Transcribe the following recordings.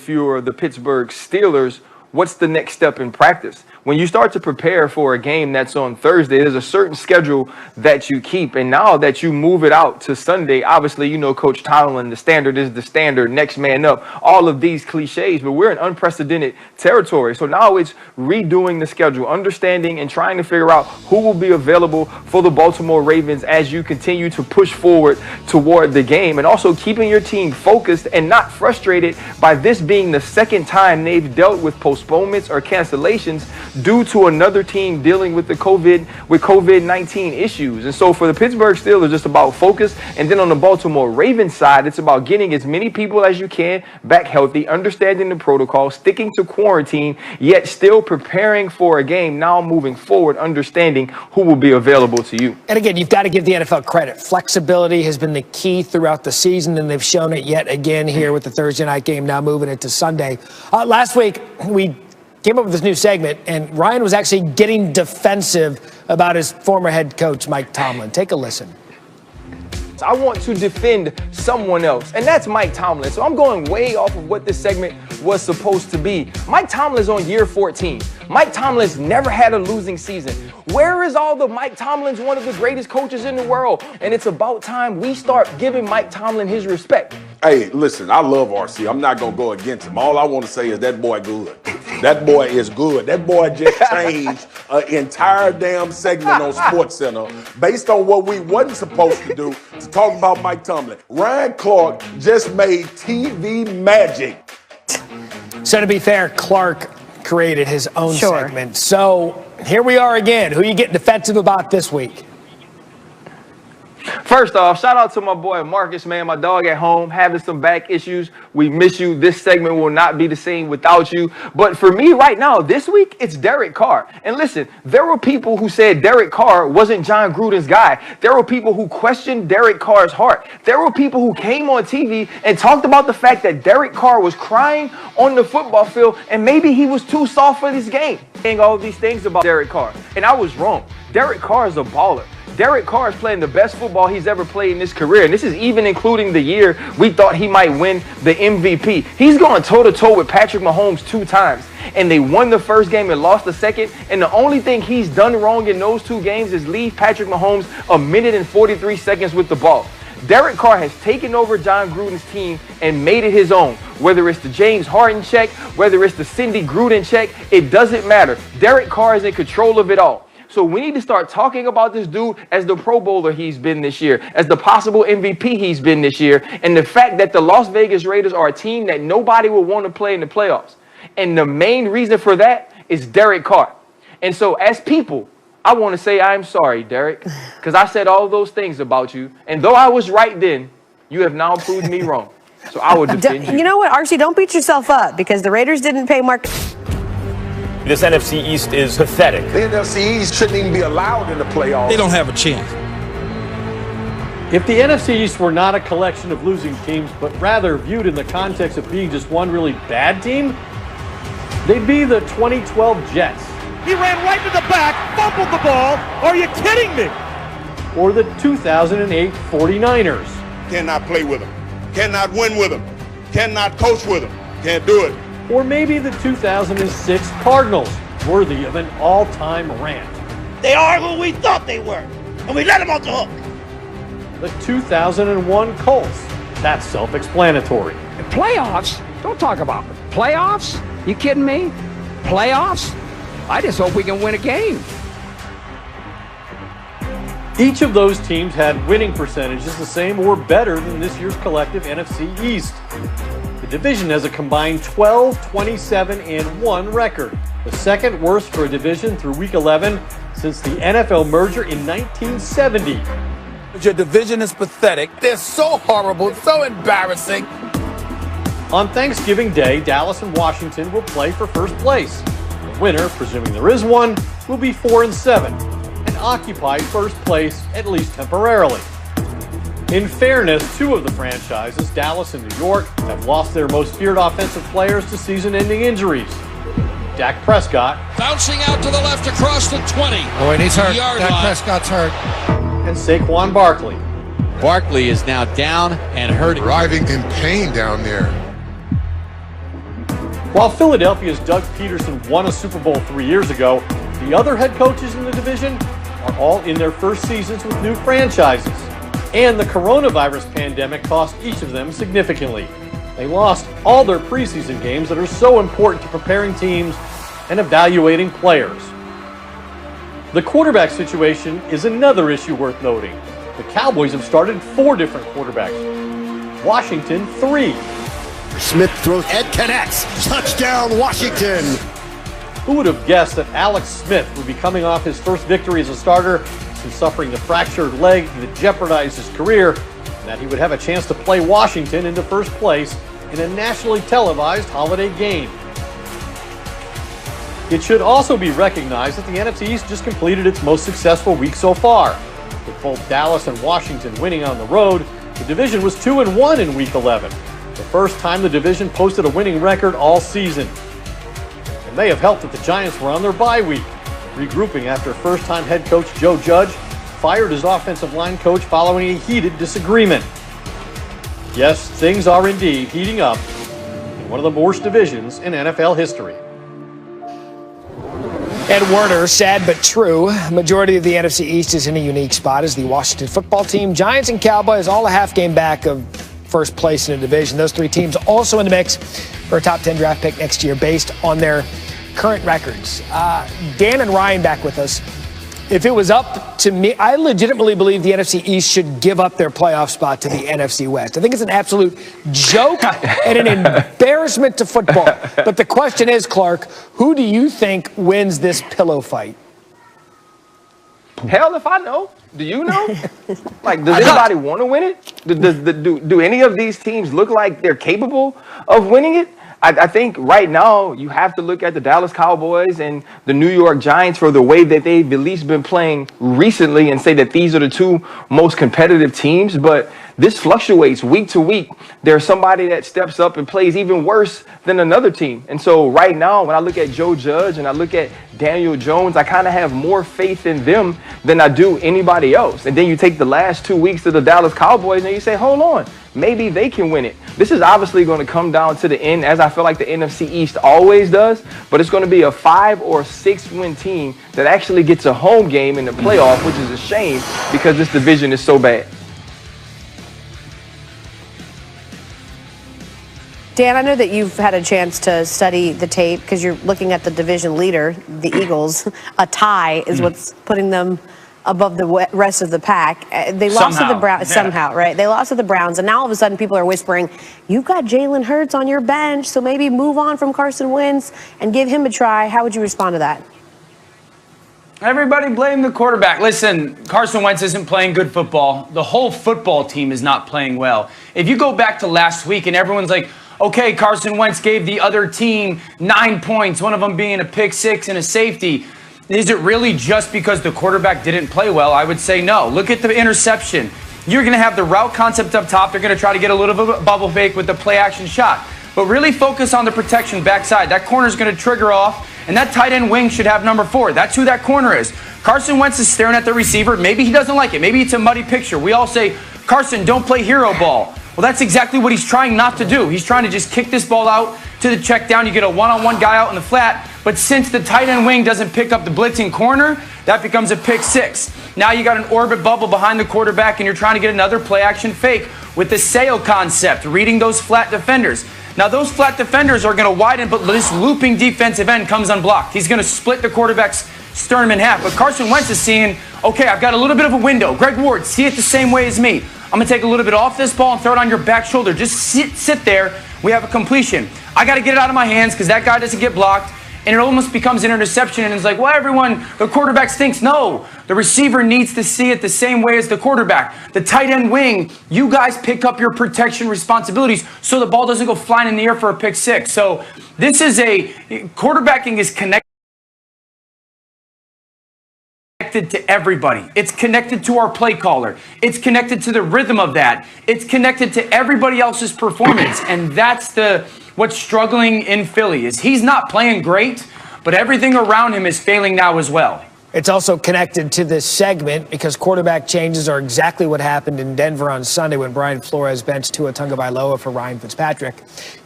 if you're the Pittsburgh Steelers, what's the next step in practice? When you start to prepare for a game that's on Thursday, there's a certain schedule that you keep. And now that you move it out to Sunday, obviously, you know, Coach Tomlin, the standard is the standard, next man up, all of these cliches, but we're in unprecedented territory. So now it's redoing the schedule, understanding and trying to figure out who will be available for the Baltimore Ravens as you continue to push forward toward the game, and also keeping your team focused and not frustrated by this being the second time they've dealt with postponements or cancellations due to another team dealing with COVID-19 issues. And so for the Pittsburgh Steelers, it's about focus. And then on the Baltimore Ravens side, it's about getting as many people as you can back healthy, understanding the protocol, sticking to quarantine, yet still preparing for a game now moving forward, understanding who will be available to you. And again, you've got to give the NFL credit. Flexibility has been the key throughout the season, and they've shown it yet again here with the Thursday night game now moving it to Sunday. Last week, we came up with this new segment, and Ryan was actually getting defensive about his former head coach, Mike Tomlin. Take a listen. I want to defend someone else, and that's Mike Tomlin. So I'm going way off of what this segment was supposed to be. Mike Tomlin's on year 14. Mike Tomlin's never had a losing season. Where is all the Mike Tomlin's one of the greatest coaches in the world? And it's about time we start giving Mike Tomlin his respect. Hey, listen, I love RC. I'm not going to go against him. All I want to say is that boy good. That boy is good. That boy just changed an entire damn segment on SportsCenter based on what we wasn't supposed to do to talk about Mike Tomlin. Ryan Clark just made TV magic. So to be fair, Clark created his own segment. So here we are again. Who you getting defensive about this week? First off, shout out to my boy Marcus, man, my dog at home, having some back issues. We miss you. This segment will not be the same without you. But for me right now, this week, it's Derek Carr. And listen, there were people who said Derek Carr wasn't John Gruden's guy. There were people who questioned Derek Carr's heart. There were people who came on TV and talked about the fact that Derek Carr was crying on the football field and maybe he was too soft for this game. Saying all these things about Derek Carr. And I was wrong. Derek Carr is a baller. Derek Carr is playing the best football he's ever played in his career. And this is even including the year we thought he might win the MVP. He's gone toe-to-toe with Patrick Mahomes 2 times. And they won the first game and lost the second. And the only thing he's done wrong in those 2 games is leave Patrick Mahomes 1 minute and 43 seconds with the ball. Derek Carr has taken over John Gruden's team and made it his own. Whether it's the James Harden check, whether it's the Cindy Gruden check, it doesn't matter. Derek Carr is in control of it all. So we need to start talking about this dude as the Pro Bowler he's been this year, as the possible MVP he's been this year, and the fact that the Las Vegas Raiders are a team that nobody will want to play in the playoffs. And the main reason for that is Derek Carr. And so as people, I want to say I'm sorry, Derek, because I said all those things about you. And though I was right then, you have now proved me wrong. So I will defend you. You know what, RC, don't beat yourself up because the Raiders didn't pay Mark. This NFC East is pathetic. The NFC East shouldn't even be allowed in the playoffs. They don't have a chance. If the NFC East were not a collection of losing teams, but rather viewed in the context of being just one really bad team, they'd be the 2012 Jets. He ran right to the back, fumbled the ball. Are you kidding me? Or the 2008 49ers. Cannot play with them. Cannot win with them. Cannot coach with them. Can't do it. Or maybe the 2006 Cardinals, worthy of an all-time rant. They are who we thought they were, and we let them off the hook. The 2001 Colts. That's self-explanatory. Playoffs? Don't talk about it. Playoffs? You kidding me? Playoffs? I just hope we can win a game. Each of those teams had winning percentages the same or better than this year's collective NFC East. The division has a combined 12-27-1 record, the second worst for a division through Week 11 since the NFL merger in 1970. Your division is pathetic. They're so horrible, so embarrassing. On Thanksgiving Day, Dallas and Washington will play for first place. The winner, presuming there is one, will be 4-7 and occupy first place, at least temporarily. In fairness, 2 of the franchises, Dallas and New York, have lost their most feared offensive players to season-ending injuries. Dak Prescott. Bouncing out to the left across the 20. Oh, and he's hurt. Dak Prescott's hurt. And Saquon Barkley. Barkley is now down and hurting. Writhing in pain down there. While Philadelphia's Doug Peterson won a Super Bowl 3 years ago, the other head coaches in the division are all in their first seasons with new franchises. And the coronavirus pandemic cost each of them significantly. They lost all their preseason games that are so important to preparing teams and evaluating players. The quarterback situation is another issue worth noting. The Cowboys have started 4 different quarterbacks. Washington, 3. Smith throws and connects. Touchdown, Washington. Who would have guessed that Alex Smith would be coming off his first victory as a starter since suffering the fractured leg that jeopardized his career, and that he would have a chance to play Washington into first place in a nationally televised holiday game. It should also be recognized that the NFC East just completed its most successful week so far. With both Dallas and Washington winning on the road, the division was 2-1 in Week 11. The first time the division posted a winning record all season. It may have helped that the Giants were on their bye week, regrouping after first-time head coach Joe Judge fired his offensive line coach following a heated disagreement. Yes, things are indeed heating up in one of the worst divisions in NFL history. Ed Werner, sad but true. Majority of the NFC East is in a unique spot as the Washington football team. Giants and Cowboys all a half game back of first place in the division. Those 3 teams also in the mix for a top 10 draft pick next year based on their current records. Dan and Ryan back with us. If it was up to me, I legitimately believe the NFC East should give up their playoff spot to the NFC West. I think it's an absolute joke and an embarrassment to football. But the question is, Clark, who do you think wins this pillow fight? Hell if I know. Do you know? Like, does anybody want to win it? Do any of these teams look like they're capable of winning it? I think right now you have to look at the Dallas Cowboys and the New York Giants for the way that they've at least been playing recently and say that these are the 2 most competitive teams. But this fluctuates week to week. There's somebody that steps up and plays even worse than another team. And so right now, when I look at Joe Judge and I look at Daniel Jones, I kind of have more faith in them than I do anybody else. And then you take the last 2 weeks of the Dallas Cowboys and you say, hold on, maybe they can win it. This is obviously going to come down to the end, as I feel like the NFC East always does, but it's going to be a 5 or 6 win team that actually gets a home game in the playoff, which is a shame because this division is so bad. Dan, I know that you've had a chance to study the tape because you're looking at the division leader, the Eagles. A tie is what's putting them above the rest of the pack. They lost to the Browns somehow, right? They lost to the Browns, and now all of a sudden people are whispering, you've got Jalen Hurts on your bench, so maybe move on from Carson Wentz and give him a try. How would you respond to that? Everybody blame the quarterback. Listen, Carson Wentz isn't playing good football. The whole football team is not playing well. If you go back to last week and everyone's like, okay, Carson Wentz gave the other team 9 points, one of them being a pick 6 and a safety. Is it really just because the quarterback didn't play well? I would say no. Look at the interception. You're going to have the route concept up top. They're going to try to get a little bit of a bubble fake with the play action shot. But really focus on the protection backside. That corner is going to trigger off, and that tight end wing should have number 4. That's who that corner is. Carson Wentz is staring at the receiver. Maybe he doesn't like it. Maybe it's a muddy picture. We all say, Carson, don't play hero ball. Well, that's exactly what he's trying not to do. He's trying to just kick this ball out to the check down. You get a one-on-one guy out in the flat. But since the tight end wing doesn't pick up the blitzing corner, that becomes a pick 6. Now you got an orbit bubble behind the quarterback, and you're trying to get another play action fake with the sail concept, reading those flat defenders. Now those flat defenders are going to widen, but this looping defensive end comes unblocked. He's going to split the quarterback's sternum in half. But Carson Wentz is seeing, okay, I've got a little bit of a window. Greg Ward, see it the same way as me. I'm going to take a little bit off this ball and throw it on your back shoulder. Just sit there. We have a completion. I got to get it out of my hands because that guy doesn't get blocked. And it almost becomes an interception. And it's like, well, everyone, the quarterback stinks. No, the receiver needs to see it the same way as the quarterback. The tight end wing, you guys pick up your protection responsibilities so the ball doesn't go flying in the air for a pick 6. So this is quarterbacking is connected to everybody. It's connected to our play caller. It's connected to the rhythm of that. It's connected to everybody else's performance. And that's what's struggling in Philly is he's not playing great, but everything around him is failing now as well. It's also connected to this segment because quarterback changes are exactly what happened in Denver on Sunday when Brian Flores benched Tua Tagovailoa for Ryan Fitzpatrick.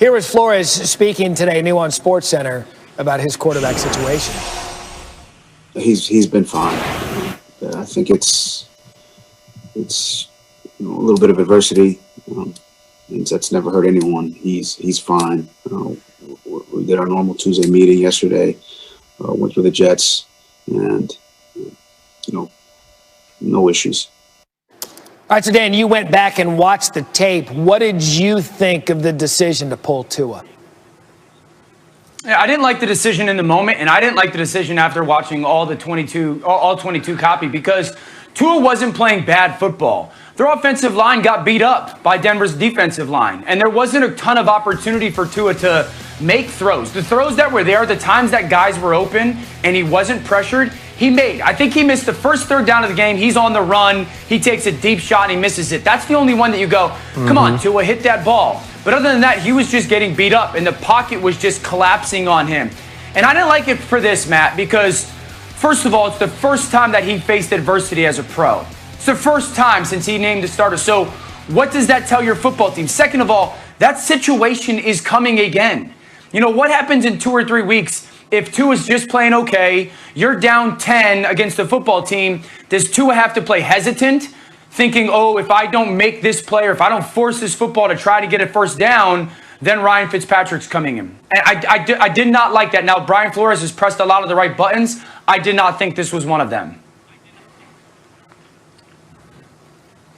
Here was Flores speaking today, new on SportsCenter, about his quarterback situation. He's been fine. I think it's a little bit of adversity. That's never hurt anyone. He's fine. We did our normal Tuesday meeting yesterday. Went through the Jets. And, no issues. All right, so Dan, you went back and watched the tape. What did you think of the decision to pull Tua? Yeah, I didn't like the decision in the moment, and I didn't like the decision after watching all 22 copy because Tua wasn't playing bad football. Their offensive line got beat up by Denver's defensive line, and there wasn't a ton of opportunity for Tua to make throws. The throws that were there, the times that guys were open and he wasn't pressured, he made. I think he missed the first third down of the game. He's on the run. He takes a deep shot and he misses it. That's the only one that you go, come on, Tua, hit that ball. But other than that, he was just getting beat up and the pocket was just collapsing on him. And I didn't like it for this, Matt, because first of all, it's the first time that he faced adversity as a pro. It's the first time since he named the starter. So what does that tell your football team? Second of all, that situation is coming again. You know, what happens in 2 or 3 weeks if Tua is just playing okay, you're down 10 against the football team, does Tua have to play hesitant, thinking, oh, if I don't make this play or if I don't force this football to try to get a first down, then Ryan Fitzpatrick's coming in. And I did not like that. Now, Brian Flores has pressed a lot of the right buttons. I did not think this was one of them.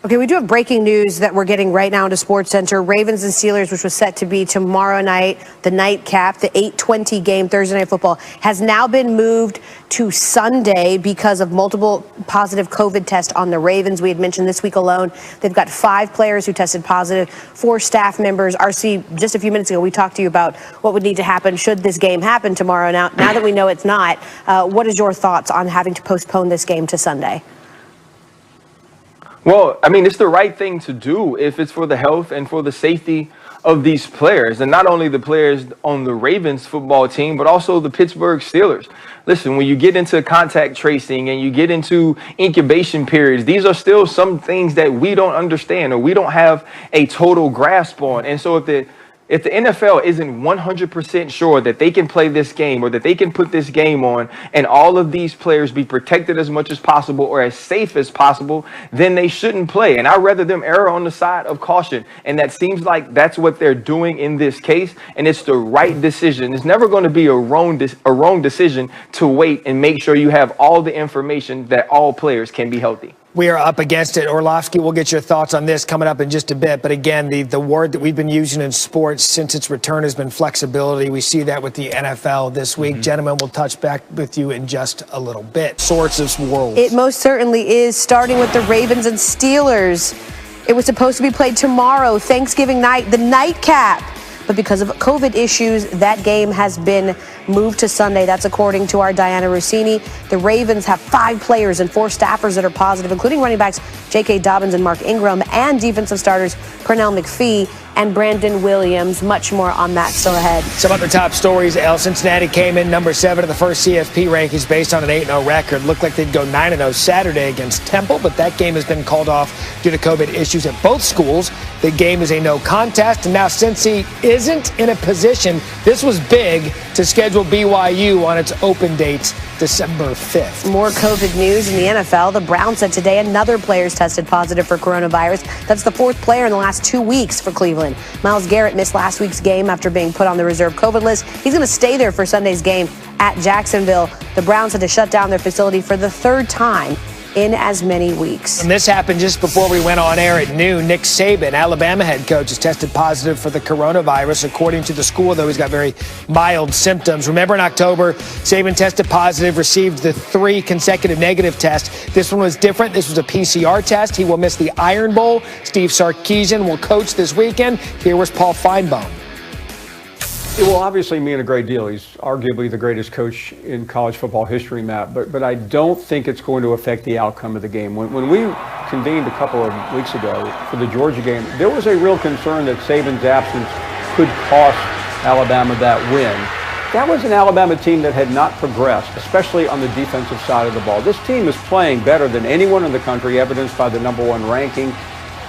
Okay, we do have breaking news that we're getting right now into SportsCenter. Ravens and Steelers, which was set to be tomorrow night, the nightcap, the 8:20 game, Thursday Night Football, has now been moved to Sunday because of multiple positive COVID tests on the Ravens. We had mentioned this week alone, they've got 5 players who tested positive, 4 staff members. RC, just a few minutes ago, we talked to you about what would need to happen should this game happen tomorrow. Now that we know it's not, what is your thoughts on having to postpone this game to Sunday? Well, I mean, it's the right thing to do if it's for the health and for the safety of these players, and not only the players on the Ravens football team, but also the Pittsburgh Steelers. Listen, when you get into contact tracing and you get into incubation periods, these are still some things that we don't understand or we don't have a total grasp on. And so if the NFL isn't 100% sure that they can play this game or that they can put this game on and all of these players be protected as much as possible or as safe as possible, then they shouldn't play. And I'd rather them err on the side of caution. And that seems like that's what they're doing in this case. And it's the right decision. It's never going to be a wrong decision to wait and make sure you have all the information that all players can be healthy. We are up against it. Orlovsky, we'll get your thoughts on this coming up in just a bit. But again, the word that we've been using in sports since its return has been flexibility. We see that with the NFL this week. Gentlemen, we'll touch back with you in just a little bit. Sorts of worlds. It most certainly is, starting with the Ravens and Steelers. It was supposed to be played tomorrow, Thanksgiving night, the nightcap. But because of COVID issues, that game has been moved to Sunday. That's according to our Diana Rossini. The Ravens have 5 players and 4 staffers that are positive, including running backs J.K. Dobbins and Mark Ingram, and defensive starters Pernell McPhee and Brandon Williams. Much more on that still ahead. Some other top stories. Cincinnati came in number 7 of the first CFP rankings based on an 8-0 record. Looked like they'd go 9-0 Saturday against Temple, but that game has been called off due to COVID issues at both schools. The game is a no contest, and now Cincy isn't in a position, this was big, to schedule BYU on its open dates December 5th. More COVID news in the NFL. The Browns said today another player's tested positive for coronavirus. That's the 4th player in the last 2 weeks for Cleveland. Myles Garrett missed last week's game after being put on the reserve COVID list. He's going to stay there for Sunday's game at Jacksonville. The Browns had to shut down their facility for the 3rd time in as many weeks. And this happened just before we went on air at noon. Nick Saban, Alabama head coach, has tested positive for the coronavirus. According to the school, though, he's got very mild symptoms. Remember in October, Saban tested positive, received the 3 consecutive negative tests. This one was different. This was a PCR test. He will miss the Iron Bowl. Steve Sarkisian will coach this weekend. Here was Paul Feinbaum. It will obviously mean a great deal. He's arguably the greatest coach in college football history, Matt, but I don't think it's going to affect the outcome of the game. When we convened a couple of weeks ago for the Georgia game, there was a real concern that Saban's absence could cost Alabama that win. that was an Alabama team that had not progressed, especially on the defensive side of the ball. This team is playing better than anyone in the country, evidenced by the #1 ranking.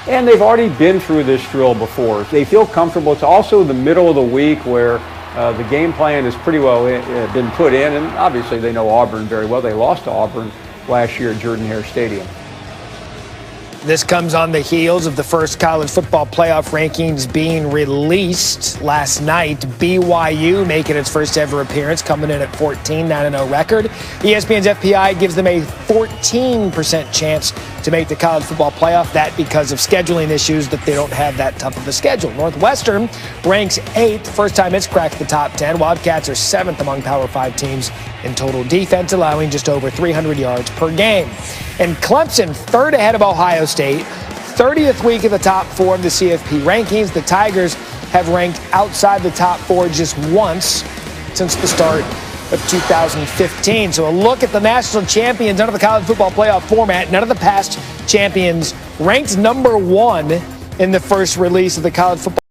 And they've already been through this drill before. They feel comfortable. It's also the middle of the week where the game plan has pretty well been put in. And obviously they know Auburn very well. They lost to Auburn last year at Jordan-Hare Stadium. This comes on the heels of the first college football playoff rankings being released last night. BYU making its first ever appearance, coming in at 14, 9-0 record. ESPN's FPI gives them a 14% chance to make the college football playoff. That because of scheduling issues, that they don't have that tough of a schedule. Northwestern ranks 8th, first time it's cracked the top 10. Wildcats are 7th among Power 5 teams in total defense, allowing just over 300 yards per game. And Clemson, 3rd ahead of Ohio State, 30th week of the top 4 of the CFP rankings. The Tigers have ranked outside the top 4 just once since the start of 2015. So a look at the national champions under the college football playoff format. None of the past champions ranked #1 in the first release of the college football